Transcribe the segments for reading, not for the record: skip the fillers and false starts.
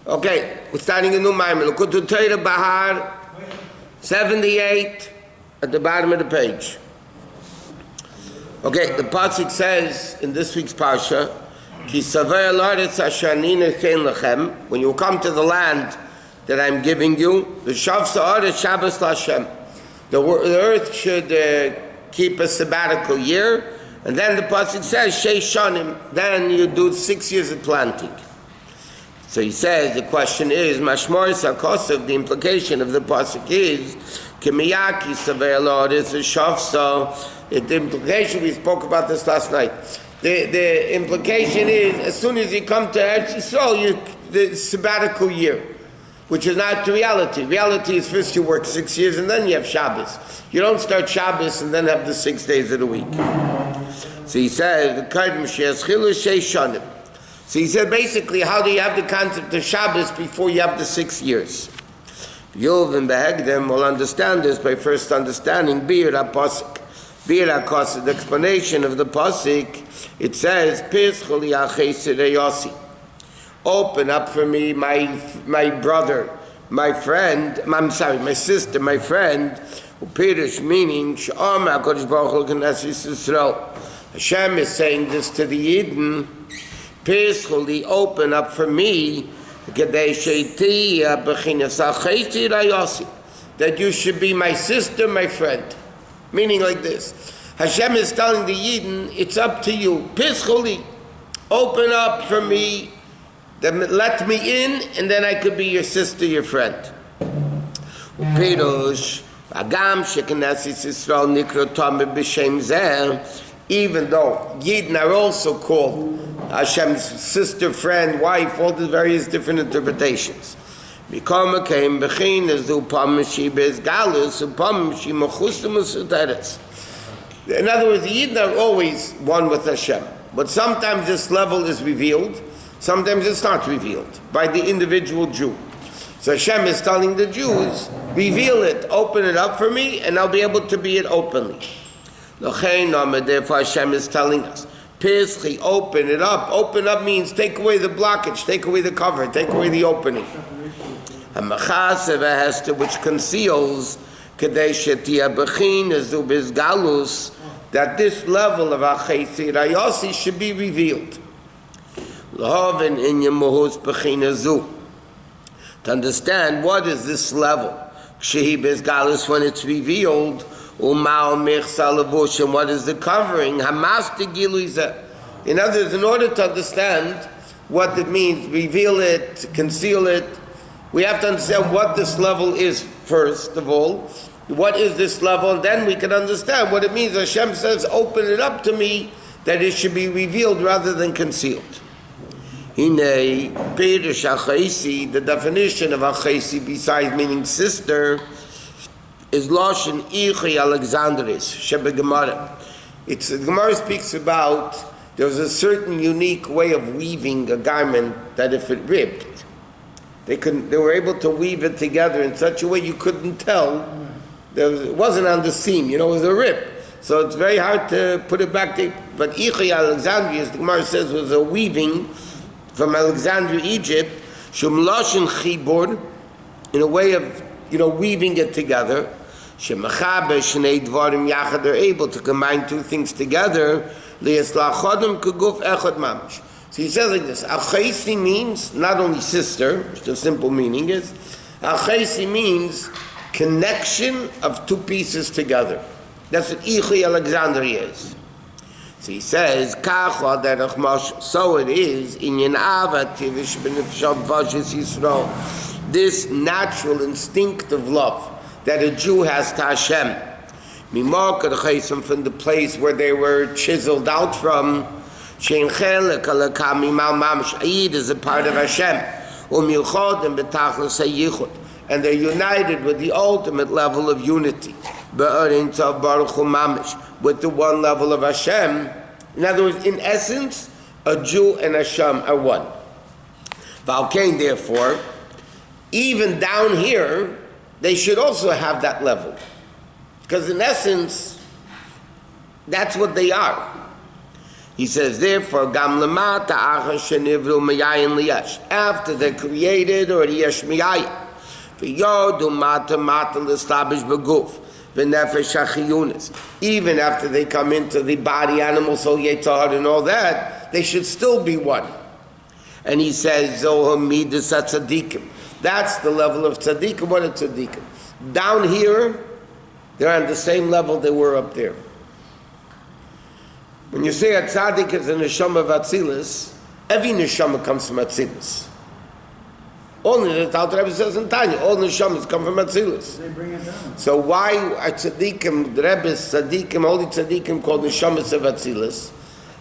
Okay, we're starting a new Maimon. Likkutei Behar 78 at the bottom of the page. Okay, the Parshat says in this week's Parsha, Ki savei al-aretz asher ani noten lechem, when you come to the land that I'm giving you, the ha'aretz Shabbos l'Hashem. The earth should keep a sabbatical year, and then the Parshat says, Sheish shanim, then you do 6 years of planting. So he says, the question is, Mashmor Sarkosov, the implication of the Pasuk is, Kimiyaki Savei al-Aretz Shafsa. The implication, we spoke about this last night. The implication is, as soon as you come to Eretz Yisrael, the sabbatical year, which is not the reality. Reality is first you work 6 years and then you have Shabbos. You don't start Shabbos and then have the 6 days of the week. So he says, so he said basically, how do you have the concept of Shabbos before you have the 6 years? Yov and Behegdim will understand this by first understanding Behar HaPasuk. Behar HaKosik, the explanation of the Pasuk, it says, open up for me, my brother, my friend, my sister, my friend, Pirish, meaning, Hashem is saying this to the Yidden, peacefully open up for me, that you should be my sister, my friend. Meaning like this, Hashem is telling the Yidden, it's up to you, peacefully, open up for me, let me in, and then I could be your sister, your friend. Even though Yidden are also called Hashem's sister, friend, wife, all the various different interpretations. In other words, the Yidden are always one with Hashem. But sometimes this level is revealed, sometimes it's not revealed by the individual Jew. So Hashem is telling the Jews, reveal it, open it up for me, and I'll be able to be it openly. Therefore Hashem is telling us, Peschi, open it up. Open up means take away the blockage, take away the cover, take away the opening. Which conceals that this level of Achesi Rayosi should be revealed. To understand what is this level, when it's revealed, and what is the covering? In other words, in order to understand what it means, reveal it, conceal it, we have to understand what this level is first of all. What is this level? And then we can understand what it means. Hashem says, open it up to me, that it should be revealed rather than concealed. The definition of Achesi, besides meaning sister, is Lashon Ichi Alexandris, Shebe Gemara. The Gemara speaks about there's a certain unique way of weaving a garment that if it ripped, they were able to weave it together in such a way you couldn't tell. It wasn't on the seam, it was a rip. So it's very hard to put it back there. But Ichi Alexandria, as the Gemara says, was a weaving from Alexandria, Egypt, Shum Lashon Chibur, in a way of weaving it together. Shemachabe Shnei Dvarim Yachad, they're able to combine two things together. Liyaslachodem Kuguf Echad Mamish. So he says like this, Achesi means not only sister, which the simple meaning is, Achesi means connection of two pieces together. That's what Ichi Alexandria is. So he says, Kacha derech Moshe, so it is, in Yenava Tivish B'nefsham Vashis Yisrael, this natural instinctive love that a Jew has to Hashem, from the place where they were chiseled out from, is a part of Hashem, and they're united with the ultimate level of unity, with the one level of Hashem. In other words, in essence, a Jew and Hashem are one. Valkain, therefore, even down here, they should also have that level. Because in essence, that's what they are. He says, therefore, gam lemata achar shenivru miyayin liyesh. After they're created, or yesh miyayin. V'yodu mata mata l'slabish b'guf. V'nefesh hachiyunis. Even after they come into the body, animal, soul, yetzahar, and all that, they should still be one. And he says, Zohar midas tzadikim. That's the level of tzadikim. What are tzadikim? Down here, they're on the same level they were up there. When you say a tzaddik is a neshama of Atzilus, every neshama comes from Atzilus. Only the Torah Rebbe says in Tanya, all neshamas come from Atzilus. They bring it down. So why are tzaddikim, the Rebbe's tzaddikim, all the tzaddikim called neshamas of Atzilus?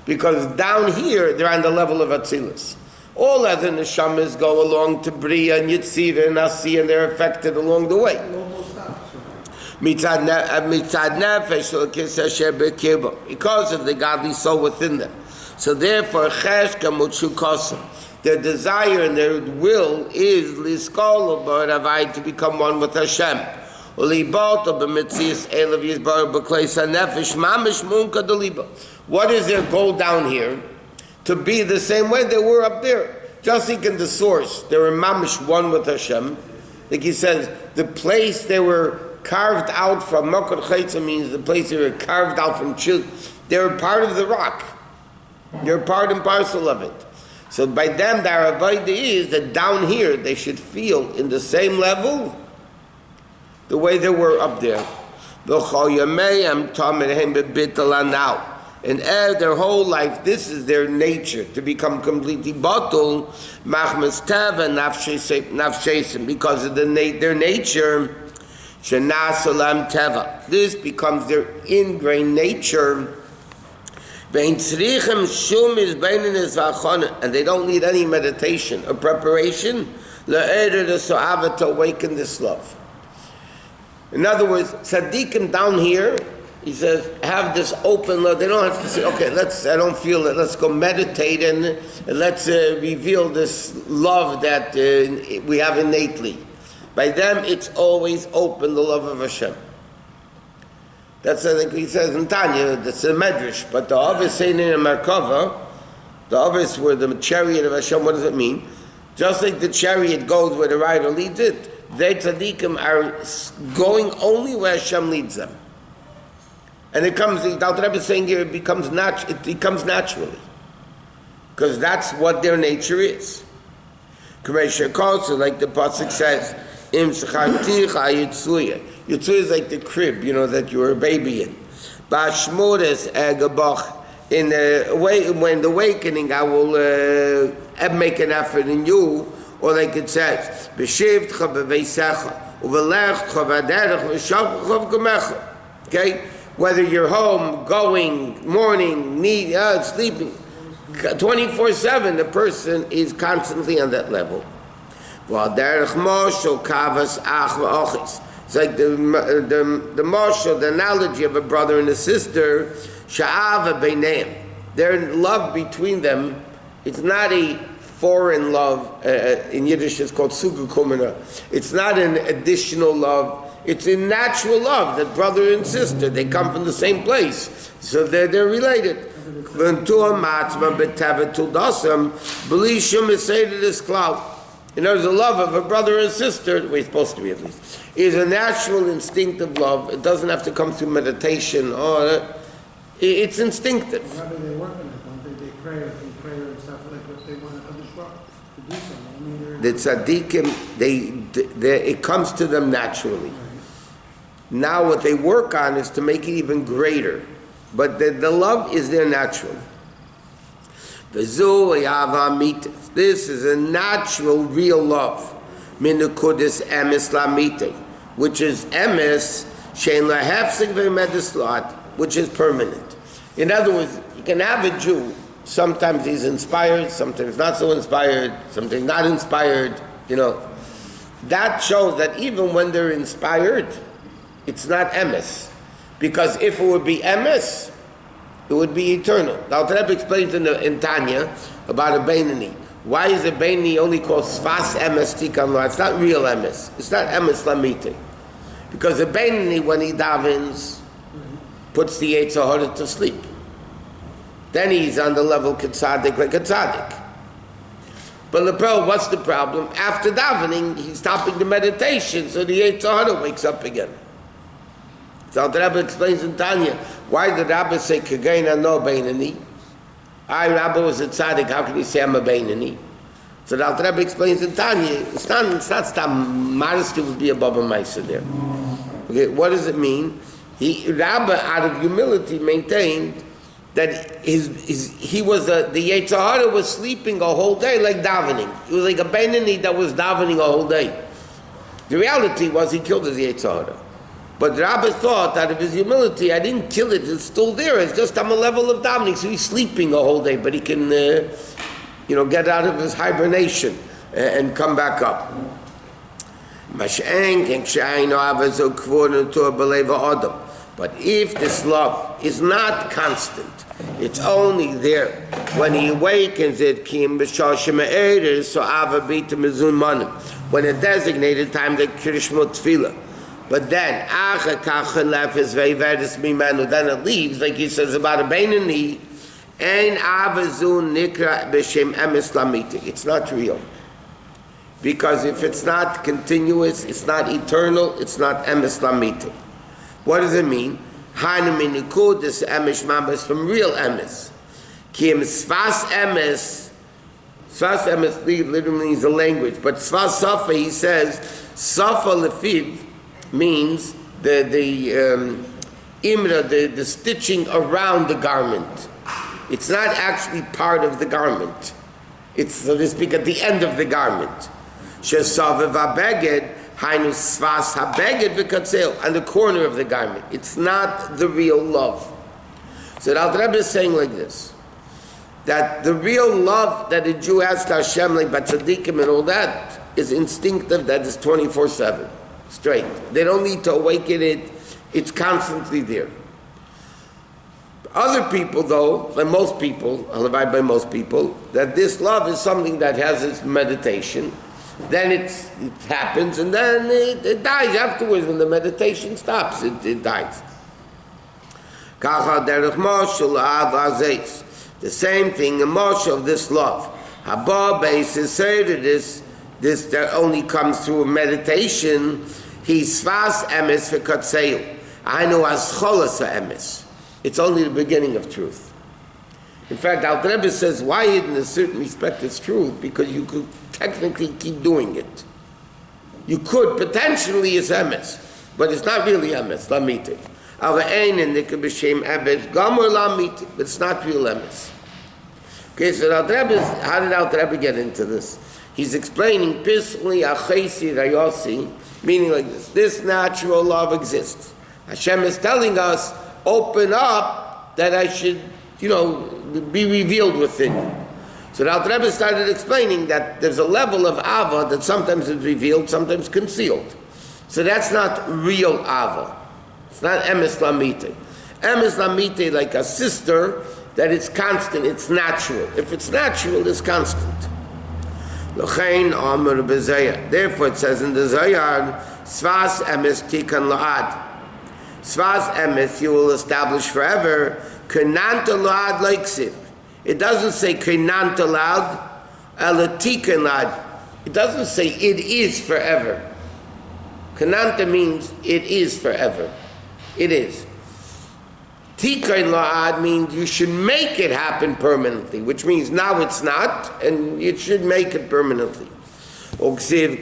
Because down here, they're on the level of Atzilus. All other neshamas go along to Bria and Yitzira and Asi, and they're affected along the way. Because of the godly soul within them. So therefore, their desire and their will is to become one with Hashem. What is their goal down here? To be the same way they were up there. Just like in the source, they were mamish one with Hashem. Like he says, the place they were carved out from, Makor Chaytza means the place they were carved out from children. They were part of the rock. They're part and parcel of it. So by them, the Avodah is that down here, they should feel in the same level the way they were up there. And their whole life, this is their nature, to become completely batul, machmas teva nafshesim, because of their nature, shenasalam teva. This becomes their ingrained nature. And they don't need any meditation or preparation to awaken this love. In other words, tzaddikim down here, he says, have this open love. They don't have to say, okay, I don't feel it, let's go meditate and let's reveal this love that we have innately. By them, it's always open, the love of Hashem. That's like he says in Tanya, that's a medrash. But the others saying in a Merkava, the others were the chariot of Hashem. What does it mean? Just like the chariot goes where the rider leads it, they tzaddikim are going only where Hashem leads them. And it comes, the Rebbe is saying here, it comes naturally. Because that's what their nature is. Like the Pasuk says, Im secharticha yitzuya. Yitzuya is like the crib, that you were a baby in. Bashmores egabach. In when the awakening, I will make an effort in you. Or like it says, B'shivtcha b'veisecha, u'v'lechcha v'aderech v'shavcha v'gomecha. Okay? Whether you're home, going, morning, sleeping, 24/7, the person is constantly on that level. It's like the marshal, the analogy of a brother and a sister. Their love between them, it's not a foreign love. In Yiddish, it's called sugukumina. It's not an additional love. It's a natural love, that brother and sister, they come from the same place. So they're related. In other words, the love of a brother and sister, the way it's supposed to be at least, is a natural, instinctive love. It doesn't have to come through meditation. It's instinctive. Rabbi, they work on it, don't they? They pray through prayer and stuff like that. If they want to do something. The tzaddikim, it comes to them naturally. Now what they work on is to make it even greater. But the love is there naturally. This is a natural, real love. Which is emes, which is permanent. In other words, you can have a Jew, sometimes he's inspired, sometimes not so inspired, sometimes not inspired, That shows that even when they're inspired, it's not emes. Because if it would be emes, it would be eternal. Now, Rebbe explains in Tanya about a Beinani. Why is a Beinani only called Sfas emes tikan lo? It's not real emes. It's not emes lamite. Because a Beinani, when he davens, puts the Yetzer Hara to sleep. then he's on the level tzaddik like a tzaddik. But the problem, what's the problem? After davening, he's stopping the meditation, so the Yetzer Hara wakes up again. So the Rabbi explains in Tanya, why did Rabbi say, Kagaina no Beinani? Rabbi was a tzaddik, how can you say I'm a Beinani? So the Rabbi explains in Tanya, it's not Stam, modesty would be above a Maisa there. Okay, what does it mean? Rabbi, out of humility, maintained that he was the Yetzer Hara was sleeping a whole day like davening. It was like a Beinani that was davening a whole day. The reality was he killed his Yetzer Hara. But Rabbi thought, out of his humility, I didn't kill it, it's still there, it's just on a level of davening, so he's sleeping a whole day, but he can, get out of his hibernation and come back up. But if this love is not constant, it's only there when he awakens it, when a designated time, the Kirishmot Tefillah. But then, then it leaves, like he says about a Beinani, it's not real. Because if it's not continuous, it's not eternal, it's not emes lamiti. What does it mean? This emes is from real emes. Kim svas emes literally means a language, but svas safa, he says, safa lefiv means the stitching around the garment. It's not actually part of the garment. It's, so to speak, at the end of the garment. Shesavev habeged, hainu svas habeged v'katzeo, on the corner of the garment. It's not the real love. So the Alter Rebbe is saying like this, that the real love that a Jew has to Hashem, like Batzadikim and all that, is instinctive, that is 24/7, straight. They don't need to awaken it, it's constantly there. Other people, though, and most people, I'll abide by most people, that this love is something that has its meditation, then it happens, and then it dies afterwards. When the meditation stops, it dies. The same thing, the Moshe of this love. Haba basis say that this that only comes through a meditation. He svas emes v'katzeu. I know as cholas emes. It's only the beginning of truth. In fact, Alter Rebbe says, why in a certain respect it's truth? Because you could technically keep doing it. You could potentially as emes, but it's not really emes, lamite. But it's not real emes. Okay, so how did Alter Rebbe get into this? He's explaining pisli achesi rayosi, meaning like this: this natural love exists. Hashem is telling us, open up, that I should, be revealed within you. So the Alter Rebbe started explaining that there's a level of ava that sometimes is revealed, sometimes concealed. So that's not real ava. It's not emes lamite. Emes lamite, like a sister, that it's constant, it's natural. If it's natural, it's constant. Therefore it says in the Zayar, Svas emes tikan la'ad. Svas emes you will establish forever. Kenanta la'ad laiksiv. It doesn't say kenanta la'ad, elatikan la'ad. It doesn't say it is forever. Kenanta means it is forever. It is. Tikan la'ad means you should make it happen permanently, which means now it's not, and you should make it permanently. We see in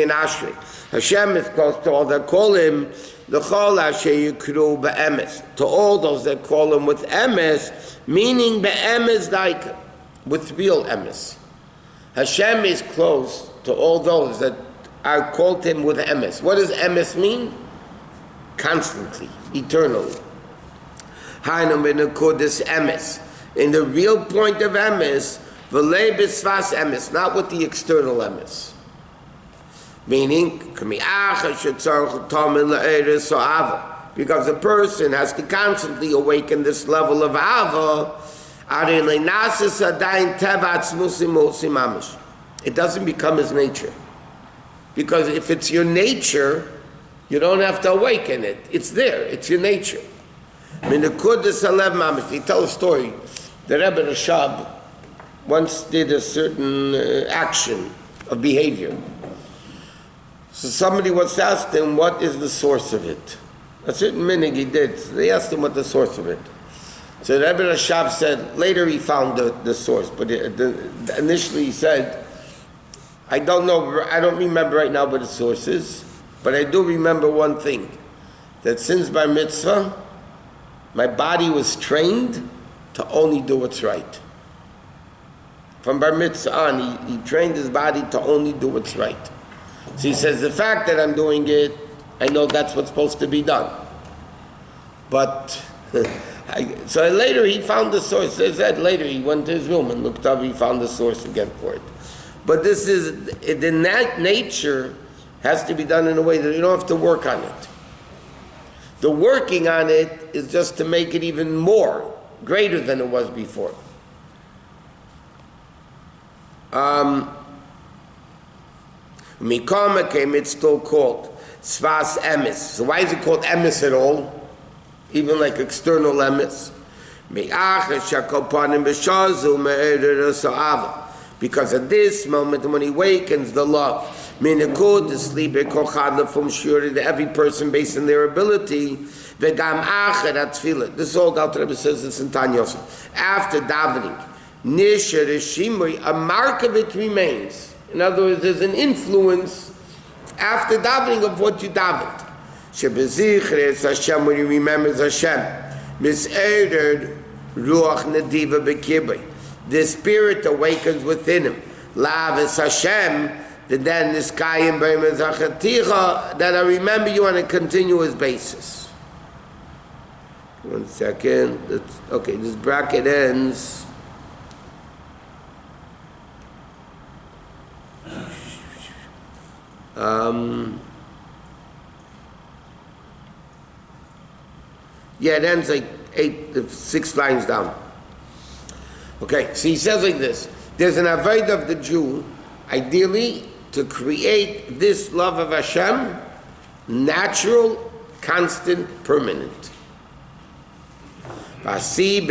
Ashrei, Hashem is close to all that call him, to all those that call him with emes, meaning be'emes like with real emes. Hashem is close to all those that are called him with emes. What does emes mean? Constantly, eternally. In the real point of emes, emes, not with the external emes. Meaning, because a person has to constantly awaken this level of ava, it doesn't become his nature. Because if it's your nature, you don't have to awaken it. It's there. It's your nature. They tell a story. The Rebbe Rashab once did a certain action of behavior. So somebody once asked him, what is the source of it? A certain minig he did. So they asked him what the source of it. So the Rebbe Rashab said, later he found the source, but initially he said, I don't know, I don't remember right now what the source is, but I do remember one thing, that since Bar Mitzvah, my body was trained to only do what's right. From Bar Mitzvah on, he trained his body to only do what's right. So he says, the fact that I'm doing it, I know that's what's supposed to be done. But, so later he found the source. He said later he went to his room and looked up, he found the source again for it. But this is, the nature has to be done in a way that you don't have to work on it. The working on it is just to make it even more, greater than it was before. Mikama came, it's still called Svas Emes. So why is it called Emes at all? Even like external Emes. Because at this moment when he wakens, the love. Every person based on their ability. This is all the Rebbe says this in Tanya also. After davening, a mark of it remains. In other words, there's an influence after davening of what you davened. Hashem, when he remembers Hashem, ruach nediva bekibay. The spirit awakens within him. Lav is Hashem. Then this kayim b'mezachaticha. That I remember you on a continuous basis. 1 second. Okay, this bracket ends. Yeah, it ends like 6 lines down. Okay, so he says like this. There's an avodah of the Jew, ideally, to create this love of Hashem, natural, constant, permanent. What's the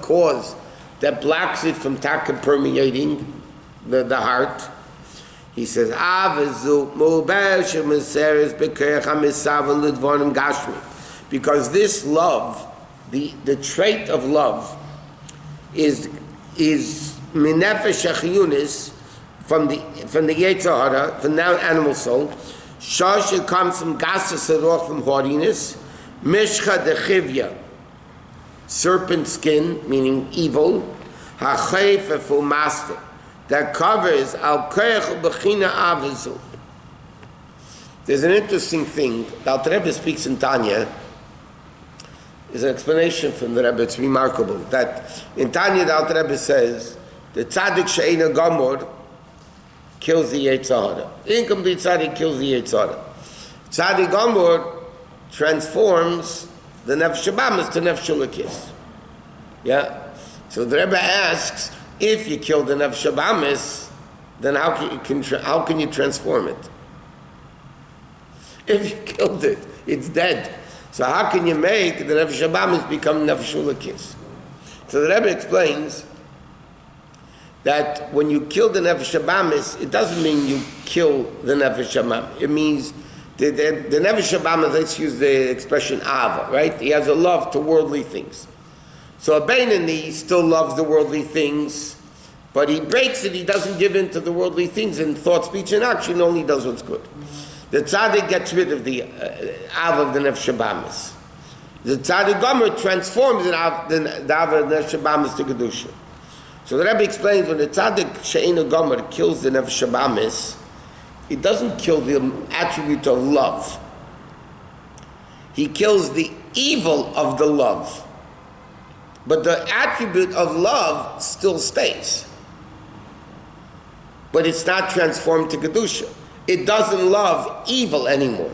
cause that blocks it from permeating the heart? He says, because this love, the trait of love, is minefesh achiyunis, from the Yetzer Hara, from the animal soul. Shasha comes from gasas aroch, from haughtiness. Mishcha dechivya, serpent skin, meaning evil. Hachayf efu master, that covers al koyach b'china avizu. There's an interesting thing. The Alter Rebbe speaks in Tanya. There's an explanation from the Rebbe. It's remarkable that in Tanya the Alter Rebbe says the tzaddik she'eino gamor kills the Yetzer Hara. Incomplete tzaddik kills the Yetzer Hara. Tzaddik gamor transforms the nefesh habamis to nefesh elokis. Yeah. So the Rebbe asks, if you kill the nefesh habamis, then how can you transform it? If you killed it, it's dead. So how can you make the nefesh habamis become nefesh elokis? So the Rebbe explains that when you kill the nefesh habamis, it doesn't mean you kill the nefesh habamis. It means the nefesh habamis, let's use the expression ava, right? He has a love to worldly things. So a Beinoni still loves the worldly things, but he breaks it, he doesn't give in to the worldly things in thought, speech, and action, only does what's good. The tzaddik gets rid of the av of the nefesh habamis. The tzaddik gomer transforms the av of the nefesh habamis to kedusha. So the Rebbe explains, when the tzaddik she'eino gomer kills the nefesh habamis, it doesn't kill the attribute of love. He kills the evil of the love. But the attribute of love still stays. But it's not transformed to kedusha. It doesn't love evil anymore.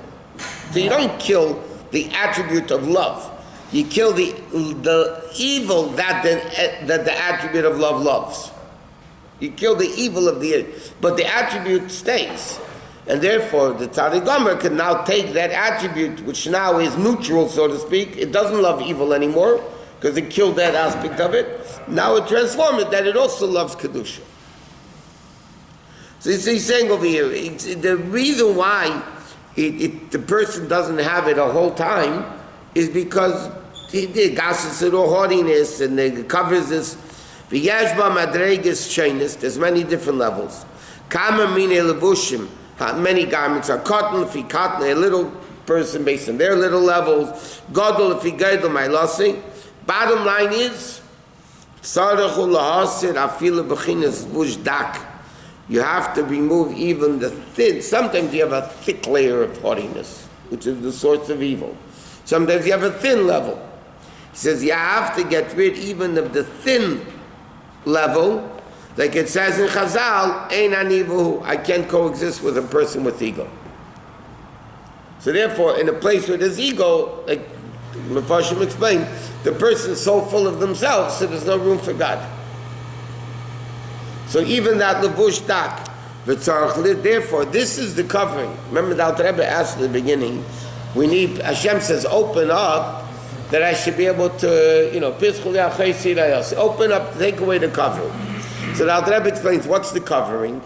So you don't kill the attribute of love. You kill the evil that the attribute of love loves. You kill the evil of but the attribute stays. And therefore, the Tzaddik Gomer can now take that attribute, which now is neutral, so to speak. It doesn't love evil anymore, because it killed that aspect of it. Now it transformed it, that it also loves Kedusha. So he's saying over here, the reason why the person doesn't have it a whole time is because the gasses it or haughtiness, and it covers this. V'yashba madreges shaynis. There's many different levels. Kama mine levushim. Many garments are cotton. If he cotton, a little person based on their little levels. Gadol if he gadol my lossy. Bottom line is, tzarechul lahasir afilu b'chinas vushdak. You have to remove even the thin. Sometimes you have a thick layer of haughtiness, which is the source of evil. Sometimes you have a thin level. He says you have to get rid even of the thin level, like it says in Chazal, Ein anivu, I can't coexist with a person with ego. So therefore, in a place where there's ego, like Mepharshim explained, the person is so full of themselves, so there's no room for God. So even that levush dak, therefore, this is the covering. Remember the Alter Rebbe asked at the beginning, we need, Hashem says, open up, that I should be able to, open up, take away the covering. So the Alter Rebbe explains, what's the covering?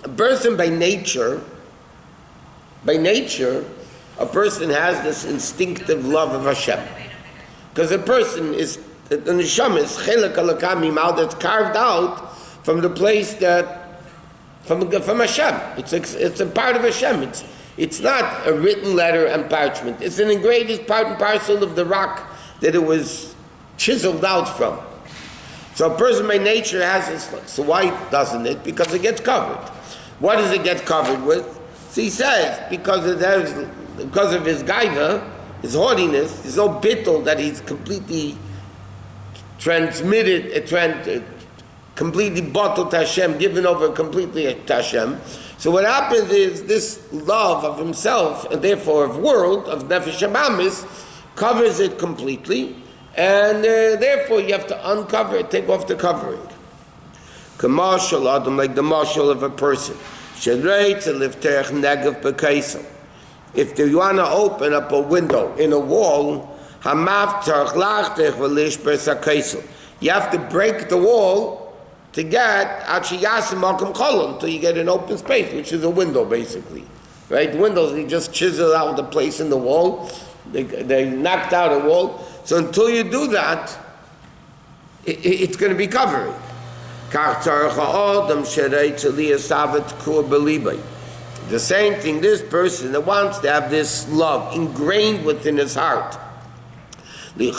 A person by nature, a person has this instinctive love of Hashem. Because a person is, the neshama is chelek alakam mimal, that's carved out from the place that, from Hashem. It's a part of Hashem. It's not a written letter and parchment. It's an engraved part and parcel of the rock that it was chiseled out from. So a person by nature has this. So why doesn't it? Because it gets covered. What does it get covered with? So he says, because of his gaiva, his haughtiness, there's no bittul that he's completely completely bottled to Hashem, given over completely to Hashem. So what happens is this love of himself, and therefore of world, of Nefesh Habamis, covers it completely, and therefore you have to uncover it, take off the covering. Kamashal Adam, like the marshal of a person. If you want to open up a window in a wall, you have to break the wall to get until you get an open space, which is a window basically. Right? Windows, they just chisel out the place in the wall. They knocked out a wall. So until you do that, it's going to be covering. The same thing, this person that wants to have this love ingrained within his heart, to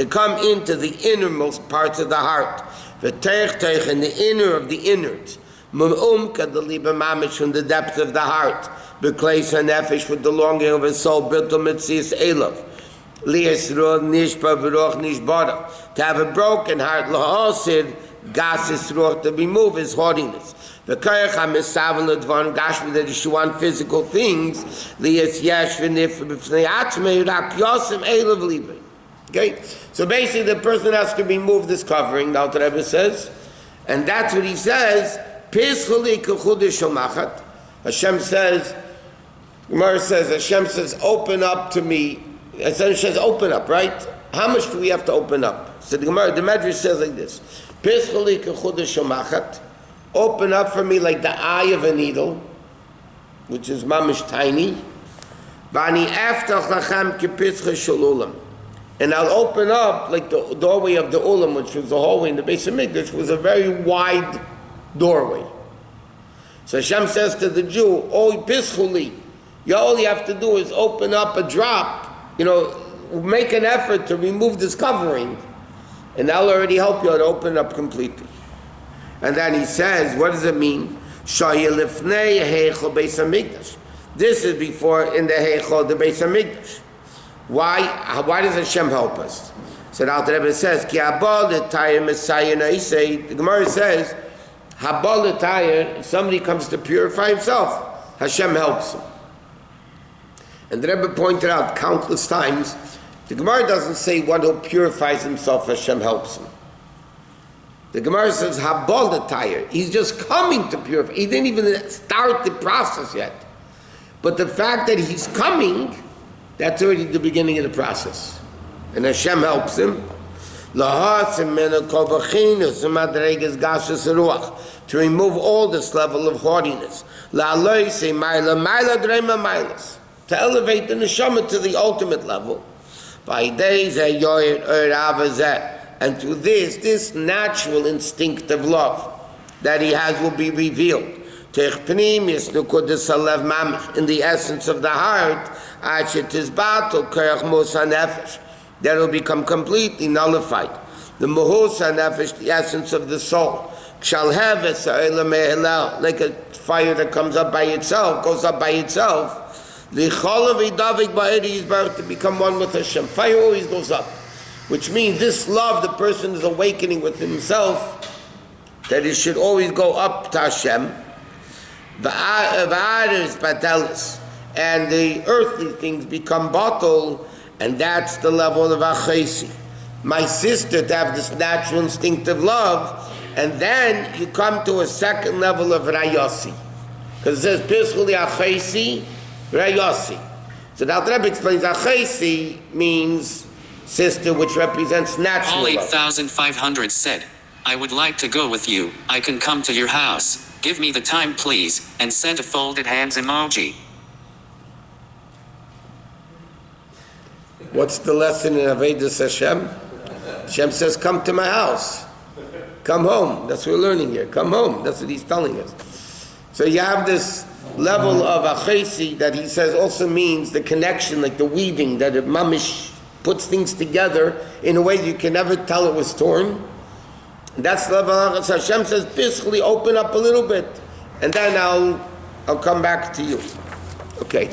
come into the innermost parts of the heart, in the inner of the innards, from the depth of the heart, with the longing of his soul, to have a broken heart, to remove his haughtiness. That you want physical things. Okay? So basically the person has to remove this covering, the Alter Rebbe says, and that's what he says. Hashem says, Gemara says, Hashem says, open up to me. Hashem says, open up, right? How much do we have to open up? So the Gemara, the Medrash says like this: open up for me like the eye of a needle, which is mamish tiny. And I'll open up like the doorway of the Ulam, which was the hallway in the Beis Hamikdash, was a very wide doorway. So Hashem says to the Jew, all you have to do is open up a drop, make an effort to remove this covering, and that'll already help you to open up completely. And then he says, what does it mean? This is before in the Heichel, the Beis Hamikdash. Why does Hashem help us? So the Alter Rebbe says, the Gemara says, if somebody comes to purify himself, Hashem helps him. And the Rebbe pointed out countless times, the Gemara doesn't say one who purifies himself, Hashem helps him. The Gemara says, Habolatayr. He's just coming to purify. He didn't even start the process yet. But the fact that he's coming, that's already the beginning of the process. And Hashem helps him. To remove all this level of haughtiness. To elevate the neshama to the ultimate level. And through this natural instinctive love that he has will be revealed. In the essence of the heart, that will become completely nullified. The muhusa nefesh, the essence of the soul, shall have like a fire that comes up by itself, goes up by itself. The is about to become one with Hashem. Fire always goes up, which means this love the person is awakening within himself, that it should always go up to Hashem. And the earthly things become bottled, and that's the level of achesi. My sister, to have this natural instinctive love, and then you come to a second level of rayasi. Because it says, Pischuli achesi, rayasi. So the Alter Rebbe explains, achesi means sister, which represents natural All love. 8,500 said, I would like to go with you, I can come to your house, give me the time please, and sent a folded hands emoji. What's the lesson in Avedus Hashem? Hashem says, come to my house. Come home. That's what we're learning here. Come home. That's what he's telling us. So you have this level of achesi that he says also means the connection, like the weaving, that it mamish puts things together in a way that you can never tell it was torn. And that's the level of Hashem says, basically open up a little bit, and then I'll come back to you. Okay.